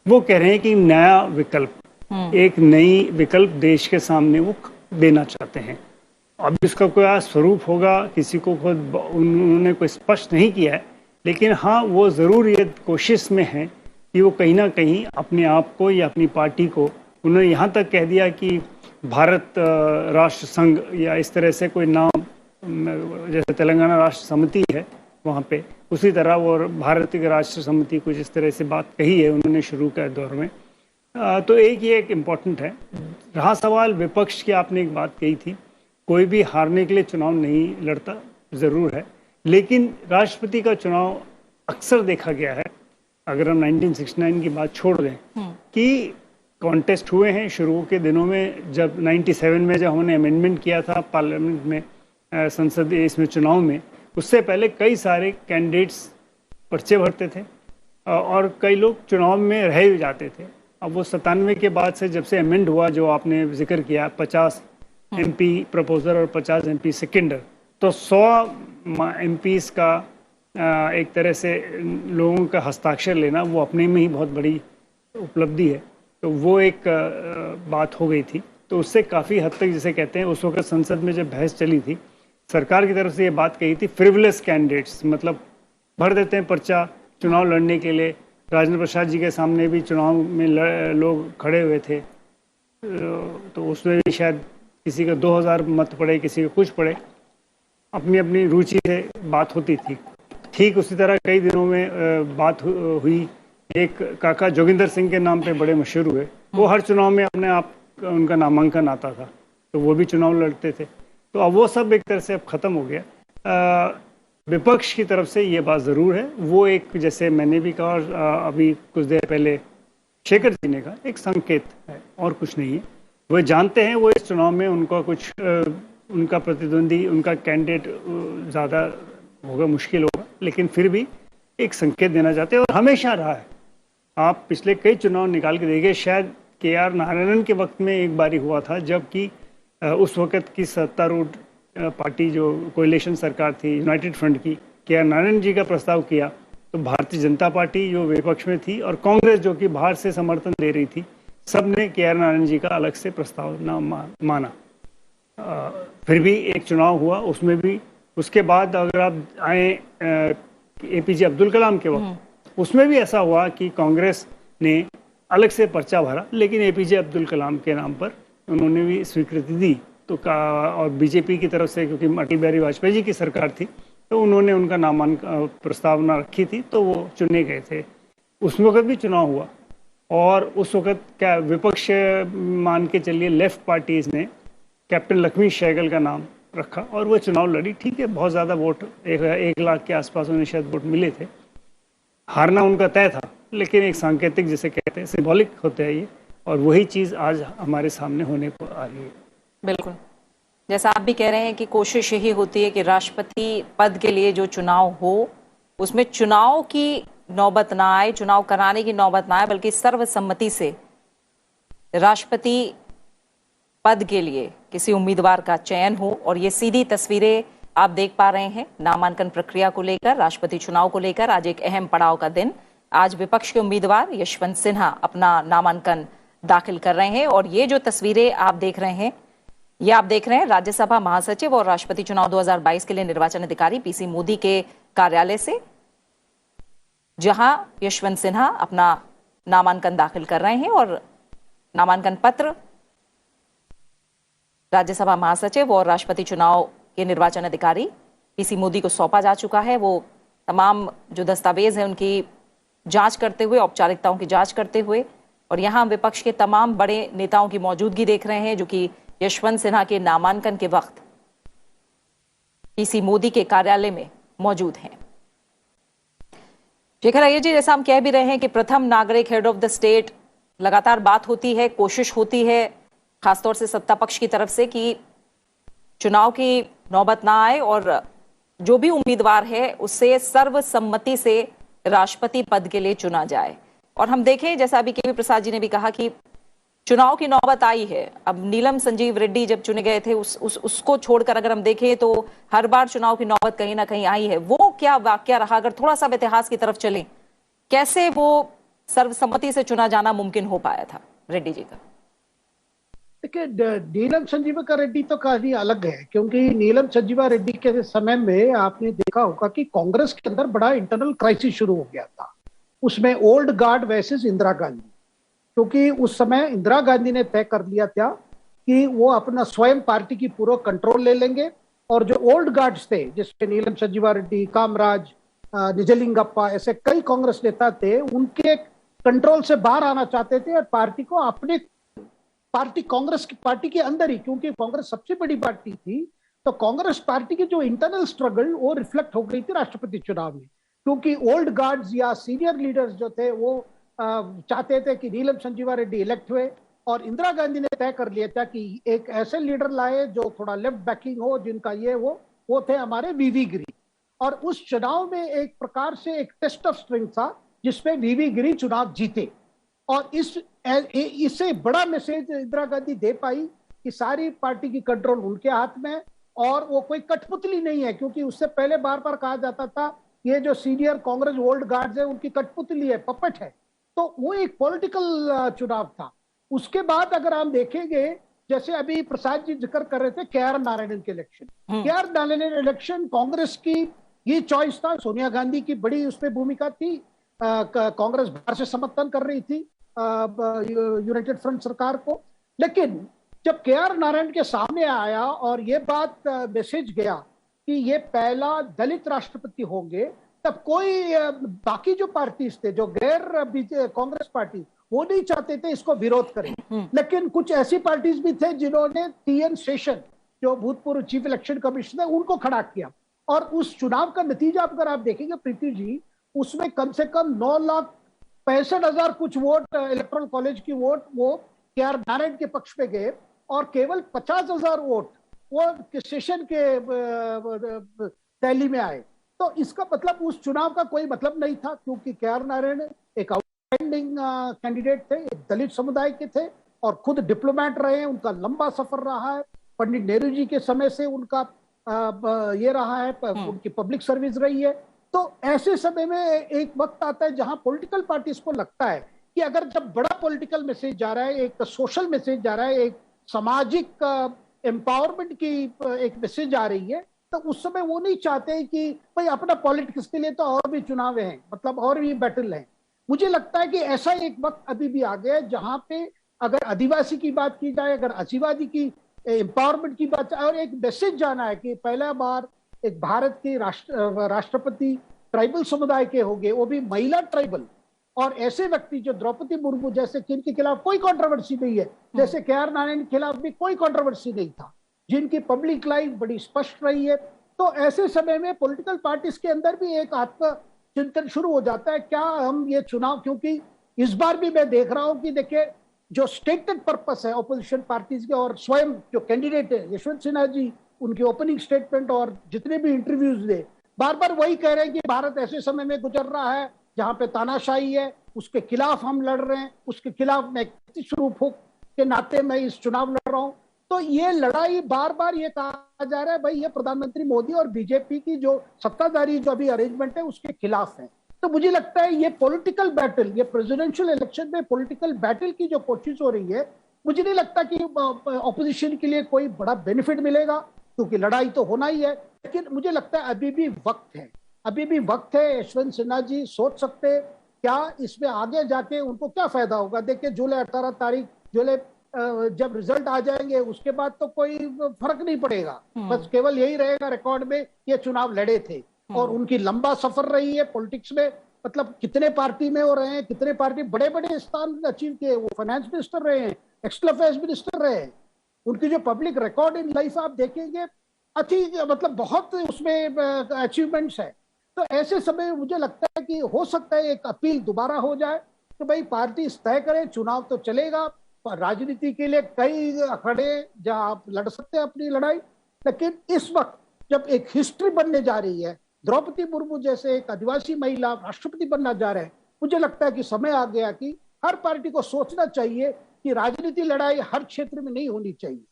वो कह रहे हैं कि नया विकल्प, एक नई विकल्प देश के सामने वो देना चाहते हैं। अब इसका कोई स्वरूप होगा, किसी को खुद उन्होंने कोई स्पष्ट नहीं किया है, लेकिन हाँ वो ज़रूर ये कोशिश में है कि वो कहीं ना कहीं अपने आप को या अपनी पार्टी को, उन्होंने यहाँ तक कह दिया कि भारत राष्ट्र संघ या इस तरह से कोई नाम, जैसे तेलंगाना राष्ट्र समिति है वहाँ पे, उसी तरह वो भारतीय राष्ट्र समिति कुछ इस तरह से बात कही है उन्होंने शुरू के दौर में। तो एक इम्पोर्टेंट है। रहा सवाल विपक्ष की, आपने एक बात कही थी, कोई भी हारने के लिए चुनाव नहीं लड़ता, ज़रूर है, लेकिन राष्ट्रपति का चुनाव अक्सर देखा गया है, अगर हम 1969 की बात छोड़ दें, कि कॉन्टेस्ट हुए हैं शुरू के दिनों में, जब 97 में जब हमने अमेंडमेंट किया था पार्लियामेंट में, संसद इसमें चुनाव में, उससे पहले कई सारे कैंडिडेट्स पर्चे भरते थे और कई लोग चुनाव में रह भी जाते थे। अब वो 97 के बाद से जब से अमेंड हुआ, जो आपने जिक्र किया, 50 MP प्रपोजर और 50 MP सेकेंडर, तो 100 MPs का एक तरह से लोगों का हस्ताक्षर लेना वो अपने में ही बहुत बड़ी उपलब्धि है। तो वो एक बात हो गई थी। तो उससे काफ़ी हद तक, जिसे कहते हैं, उस वक्त संसद में जब बहस चली थी, सरकार की तरफ से ये बात कही थी, फ्रिवलेस कैंडिडेट्स, मतलब भर देते हैं पर्चा चुनाव लड़ने के लिए। राजेंद्र प्रसाद जी के सामने भी चुनाव में लोग खड़े हुए थे, तो उसमें भी शायद किसी का 2000 मत पड़े, किसी का कुछ पड़े, अपनी अपनी रुचि से बात होती थी। ठीक उसी तरह कई दिनों में बात हुई, एक काका जोगिंदर सिंह के नाम पे बड़े मशहूर हुए, वो हर चुनाव में अपने आप उनका नामांकन आता था, तो वो भी चुनाव लड़ते थे। तो अब वो सब एक तरह से अब ख़त्म हो गया। विपक्ष की तरफ से ये बात ज़रूर है, वो एक, जैसे मैंने भी कहा और अभी कुछ देर पहले शेखर जी ने कहा, एक संकेत है और कुछ नहीं है। वो जानते हैं वो इस चुनाव में उनका कुछ उनका प्रतिद्वंदी, उनका कैंडिडेट ज़्यादा होगा, मुश्किल होगा, लेकिन फिर भी एक संकेत देना चाहते हैं। और हमेशा रहा है, आप पिछले कई चुनाव निकाल के देखिए, शायद KR नारायणन के वक्त में एक बारी हुआ था, जबकि उस वक्त की सत्तारूढ़ पार्टी जो कोएलिशन सरकार थी यूनाइटेड फ्रंट की, KR नारायणन जी का प्रस्ताव किया, तो भारतीय जनता पार्टी जो विपक्ष में थी और कांग्रेस जो कि बाहर से समर्थन दे रही थी, सब ने KR नारायणन जी का अलग से प्रस्ताव ना माना। फिर भी एक चुनाव हुआ, उसमें भी उसके बाद अगर आप आए APJ अब्दुल कलाम के वक्त, उसमें भी ऐसा हुआ कि कांग्रेस ने अलग से पर्चा भरा, लेकिन APJ अब्दुल कलाम के नाम पर उन्होंने भी स्वीकृति दी। तो और BJP की तरफ से, क्योंकि अटल बिहारी वाजपेयी जी की सरकार थी, तो उन्होंने उनका नामांकन प्रस्तावना रखी थी, तो वो चुने गए थे। उस वक्त भी चुनाव हुआ और उस वक्त क्या विपक्ष मान के चलिए, लेफ्ट पार्टीज ने कैप्टन लक्ष्मी सहगल का नाम रखा और वो चुनाव लड़ी। ठीक है, बहुत ज़्यादा वोट, 1 लाख के आसपास उन्हें शायद वोट मिले थे, हारना उनका तय था, लेकिन एक सांकेतिक, जिसे कहते हैं, सिंबॉलिक होता है ये, और वही चीज़ आज हमारे सामने होने को आ रही है। बिल्कुल, जैसा आप भी कह रहे हैं कि कोशिश यही होती है कि राष्ट्रपति पद के लिए जो चुनाव हो, उसमें चुनाव की नौबत ना आए, चुनाव कराने की नौबत ना आए, बल्कि सर्वसम्मति से राष्ट्रपति पद के लिए किसी उम्मीदवार का चयन हो। और ये सीधी तस्वीरें आप देख पा रहे हैं नामांकन प्रक्रिया को लेकर, राष्ट्रपति चुनाव को लेकर। आज एक अहम पड़ाव का दिन, आज विपक्ष के उम्मीदवार यशवंत सिन्हा अपना नामांकन दाखिल कर रहे हैं। और ये जो तस्वीरें आप देख रहे हैं, ये आप देख रहे हैं राज्यसभा महासचिव और राष्ट्रपति चुनाव 2022 के लिए निर्वाचन अधिकारी PC मोदी के कार्यालय से, जहां यशवंत सिन्हा अपना नामांकन दाखिल कर रहे हैं। और नामांकन पत्र राज्यसभा महासचिव और राष्ट्रपति चुनाव के निर्वाचन अधिकारी PC मोदी को सौंपा जा चुका है। वो तमाम जो दस्तावेज हैं उनकी जांच करते हुए, औपचारिकताओं की जांच करते हुए, और यहां विपक्ष के तमाम बड़े नेताओं की मौजूदगी देख रहे हैं, जो कि यशवंत सिन्हा के नामांकन के वक्त PC मोदी के कार्यालय में मौजूद हैं। शेखर अय्यर जी, जैसा हम कह भी रहे हैं कि प्रथम नागरिक, हेड ऑफ द स्टेट, लगातार बात होती है, कोशिश होती है खासतौर से सत्ता पक्ष की तरफ से कि चुनाव की नौबत ना आए और जो भी उम्मीदवार है उससे सर्वसम्मति से राष्ट्रपति पद के लिए चुना जाए। और हम देखें, जैसा अभी KV प्रसाद जी ने भी कहा कि चुनाव की नौबत आई है। अब नीलम संजीव रेड्डी जब चुने गए थे, उसको छोड़कर अगर हम देखें तो हर बार चुनाव की नौबत कहीं ना कहीं आई है। वो क्या वाकया रहा, अगर थोड़ा सा इतिहास की तरफ चलें, कैसे वो सर्वसम्मति से चुना जाना मुमकिन हो पाया था रेड्डी जी का? देखिए, नीलम संजीवा रेड्डी तो कहानी अलग है, क्योंकि नीलम संजीवा रेड्डी के समय में आपने देखा होगा कि कांग्रेस के अंदर बड़ा इंटरनल क्राइसिस शुरू हो गया था। उसमें old guard versus Indira Gandhi, क्योंकि उस समय इंदिरा गांधी ने तय कर लिया था कि वो अपना स्वयं पार्टी की पूरा कंट्रोल ले लेंगे, और जो ओल्ड गार्ड्स थे जिसमें नीलम संजीवा रेड्डी, कामराज, निजलिंगप्पा, ऐसे कई कांग्रेस नेता थे, उनके कंट्रोल से बाहर आना चाहते थे और पार्टी को अपने पार्टी कांग्रेस की पार्टी के अंदर ही, क्योंकि कांग्रेस सबसे बड़ी पार्टी थी, तो कांग्रेस पार्टी की जो इंटरनल स्ट्रगल वो रिफ्लेक्ट हो गई थी राष्ट्रपति चुनाव में, क्योंकि ओल्ड गार्ड्स या सीनियर लीडर्स जो थे वो चाहते थे कि नीलम संजीवा रेड्डी इलेक्ट हुए, और इंदिरा गांधी ने तय कर लिया था कि एक ऐसे लीडर लाए जो थोड़ा लेफ्ट बैकिंग हो, जिनका ये वो थे हमारे वीवी गिरी। और उस चुनाव में एक प्रकार से एक टेस्ट ऑफ स्ट्रेंथ था जिसमें वीवी गिरी चुनाव जीते, और इससे बड़ा मैसेज इंदिरा गांधी दे पाई कि सारी पार्टी की कंट्रोल उनके हाथ में, और वो कोई कठपुतली नहीं है, क्योंकि उससे पहले बार बार कहा जाता था ये जो सीनियर कांग्रेस ओल्ड गार्ड्स है उनकी कठपुतली है, पपट है। तो वो एक पॉलिटिकल चुनाव था। उसके बाद अगर हम देखेंगे, जैसे अभी प्रसाद जी जिक्र कर रहे थे के.आर. नारायणन के election, KR. Narayanan election Congress की ये चॉइस था, सोनिया गांधी की बड़ी उसमें भूमिका थी, कांग्रेस बाहर से समर्थन कर रही थी यूनाइटेड फ्रंट सरकार को, लेकिन जब के.आर. नारायण के सामने आया और ये बात मैसेज गया कि ये पहला दलित राष्ट्रपति होंगे, तब कोई बाकी जो पार्टीज थे, जो गैर कांग्रेस पार्टी, वो नहीं चाहते थे इसको विरोध करें, लेकिन कुछ ऐसी पार्टीज भी थे जिन्होंने टी.एन. शेषन, जो भूतपूर्व चीफ इलेक्शन कमिश्नर है, उनको खड़ा किया। और उस चुनाव का नतीजा अगर आप देखेंगे प्रीति जी, उसमें कम से कम 9,65,000 कुछ वोट, इलेक्टोरल कॉलेज की वोट वो के.आर. नारायण के पक्ष में गए, और केवल 50,000 वोट वो सेशन के तैली में आए। तो इसका मतलब उस चुनाव का कोई मतलब नहीं था, क्योंकि के.आर. नारायण एक आउटस्टैंडिंग कैंडिडेट थे, एक दलित समुदाय के थे, और खुद डिप्लोमेट रहे हैं, उनका लंबा सफर रहा है, पंडित नेहरू जी के समय से उनका ये रहा है, उनकी पब्लिक सर्विस रही है। तो ऐसे समय में एक वक्त आता है जहां पॉलिटिकल पार्टीज को लगता है कि अगर जब बड़ा पॉलिटिकल मैसेज जा रहा है, एक सोशल मैसेज जा रहा है, एक सामाजिक एम्पावरमेंट की एक मैसेज आ रही है, तो उस समय वो नहीं चाहते कि भाई अपना पॉलिटिक्स के लिए तो और भी चुनाव हैं, मतलब और भी बैटल हैं। मुझे लगता है कि ऐसा एक वक्त अभी भी आ गया है जहां पे अगर आदिवासी की बात की जाए, अगर आदिवासी की एम्पावरमेंट की बात, और एक मैसेज जाना है कि पहला बार एक भारत के राष्ट्रपति ट्राइबल समुदाय के होंगे, वो भी महिला ट्राइबल, और ऐसे व्यक्ति जो द्रौपदी मुर्मू जैसे, जिनके खिलाफ कोई कंट्रोवर्सी नहीं है, जैसे के.आर. नारायण के खिलाफ भी कोई कंट्रोवर्सी नहीं था, जिनकी पब्लिक लाइफ बड़ी स्पष्ट रही है। तो ऐसे समय में पॉलिटिकल पार्टीज के अंदर भी एक आत्मचिंतन शुरू हो जाता है, क्या हम ये चुनाव, क्योंकि इस बार भी मैं देख रहा हूं कि देखिए जो स्टेटेड पर्पस है ऑपोजिशन पार्टीज के, और स्वयं जो कैंडिडेट है यशवंत सिन्हा जी, उनके ओपनिंग स्टेटमेंट और जितने भी इंटरव्यूज दे, बार बार वही कह रहे हैं कि भारत ऐसे समय में गुजर रहा है जहां पे तानाशाही है, उसके खिलाफ हम लड़ रहे हैं, उसके खिलाफ मैं स्वरूप के नाते मैं इस चुनाव लड़ रहा हूं। तो ये लड़ाई बार बार ये कहा जा रहा है भाई ये प्रधानमंत्री मोदी और बीजेपी की जो सत्ताधारी जो अभी अरेंजमेंट है उसके खिलाफ है। तो मुझे लगता है ये पॉलिटिकल बैटल, ये प्रेसिडेंशियल इलेक्शन में पॉलिटिकल बैटल की जो कोशिश हो रही है, मुझे नहीं लगता कि ऑपोजिशन के लिए कोई बड़ा बेनिफिट मिलेगा, क्योंकि लड़ाई तो होना ही है। लेकिन मुझे लगता है अभी भी वक्त है, अभी भी वक्त है। यशवंत सिन्हा जी सोच सकते हैं क्या इसमें आगे जाके उनको क्या फायदा होगा। देखिए जुलाई 18 तारीख, जुलाई जब रिजल्ट आ जाएंगे उसके बाद तो कोई फर्क नहीं पड़ेगा, बस केवल यही रहेगा रिकॉर्ड में ये चुनाव लड़े थे। और उनकी लंबा सफर रही है पॉलिटिक्स में, मतलब कितने पार्टी में हो रहे हैं, कितने पार्टी बड़े बड़े स्थान अचीव किए, वो फाइनेंस मिनिस्टर रहे हैं, एक्सटर्नल अफेयर्स मिनिस्टर रहे हैं। उनकी जो पब्लिक रिकॉर्ड इन लाइफ आप देखेंगे अच्छी, मतलब बहुत उसमें अचीवमेंट्स है। तो ऐसे समय मुझे लगता है कि हो सकता है एक अपील दोबारा हो जाए कि भाई पार्टी तय करे, चुनाव तो चलेगा, राजनीति के लिए कई अखाड़े जहां आप लड़ सकते हैं अपनी लड़ाई, लेकिन इस वक्त जब एक हिस्ट्री बनने जा रही है, द्रौपदी मुर्मू जैसे एक आदिवासी महिला राष्ट्रपति बनना जा रहे हैं, मुझे लगता है कि समय आ गया कि हर पार्टी को सोचना चाहिए कि राजनीति लड़ाई हर क्षेत्र में नहीं होनी चाहिए।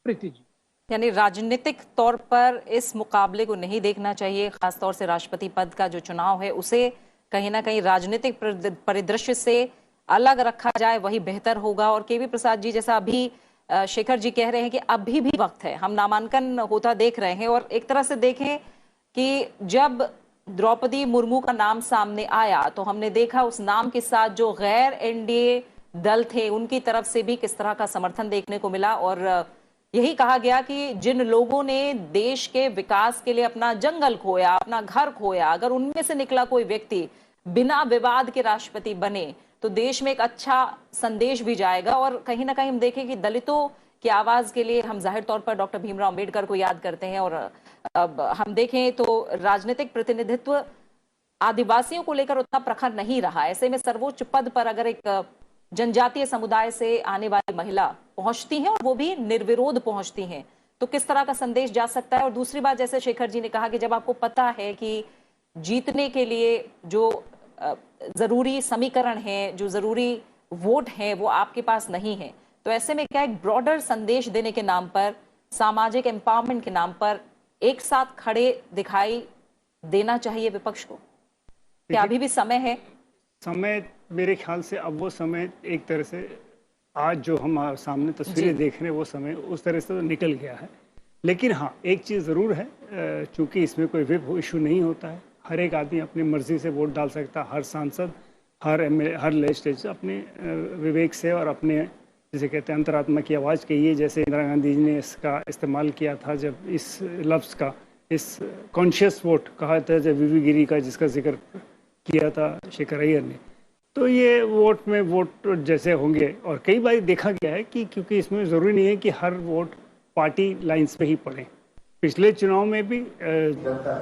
प्रीति जी, यानी राजनीतिक तौर पर इस मुकाबले को नहीं देखना चाहिए, खासतौर से राष्ट्रपति पद का जो चुनाव है उसे कहीं ना कहीं राजनीतिक परिदृश्य से अलग रखा जाए वही बेहतर होगा। और केवी प्रसाद जी, जैसा अभी शेखर जी कह रहे हैं कि अभी भी वक्त है, हम नामांकन होता देख रहे हैं और एक तरह से देखें कि जब द्रौपदी मुर्मू का नाम सामने आया तो हमने देखा उस नाम के साथ जो गैर एनडीए दल थे उनकी तरफ से भी किस तरह का समर्थन देखने को मिला। और यही कहा गया कि जिन लोगों ने देश के विकास के लिए अपना जंगल खोया, अपना घर खोया, अगर उनमें से निकला कोई व्यक्ति बिना विवाद के राष्ट्रपति बने तो देश में एक अच्छा संदेश भी जाएगा। और कहीं ना कहीं हम देखें कि दलितों की आवाज के लिए हम जाहिर तौर पर डॉक्टर भीमराव अंबेडकर को याद करते हैं। और अब हम देखें तो राजनीतिक प्रतिनिधित्व आदिवासियों को लेकर उतना प्रखर नहीं रहा। ऐसे में सर्वोच्च पद पर अगर एक जनजातीय समुदाय से आने वाली महिला पहुंचती हैं और वो भी निर्विरोध पहुंचती हैं तो किस तरह का संदेश जा सकता है। और दूसरी बात, जैसे शेखर जी ने कहा कि जब आपको पता है कि जीतने के लिए जो जरूरी समीकरण है, जो जरूरी वोट है वो आपके पास नहीं है, तो ऐसे में क्या एक ब्रॉडर संदेश देने के नाम पर, सामाजिक एम्पावरमेंट के नाम पर एक साथ खड़े दिखाई देना चाहिए विपक्ष को? क्या अभी भी समय है? समय मेरे ख्याल से अब वो समय एक तरह से आज जो हम सामने तस्वीरें देख रहे हैं वो समय उस तरह से तो निकल गया है। लेकिन हाँ, एक चीज़ ज़रूर है, चूंकि इसमें कोई विप इशू नहीं होता है, हर एक आदमी अपनी मर्जी से वोट डाल सकता है, हर सांसद, हर एमएलए, हर लेजिस्लेचर अपने विवेक से और अपने जिसे कहते हैं अंतरात्मा की आवाज़ कहिए, जैसे इंदिरा गांधी जी ने इसका इस्तेमाल किया था जब इस लफ्ज़ का, इस कॉन्शियस वोट कहा था जब वीवी गिरी का जिसका जिक्र किया था शेखर अय्यर ने, तो ये वोट में वोट जैसे होंगे। और कई बार देखा गया है कि क्योंकि इसमें ज़रूरी नहीं है कि हर वोट पार्टी लाइंस पे ही पड़े, पिछले चुनाव में भी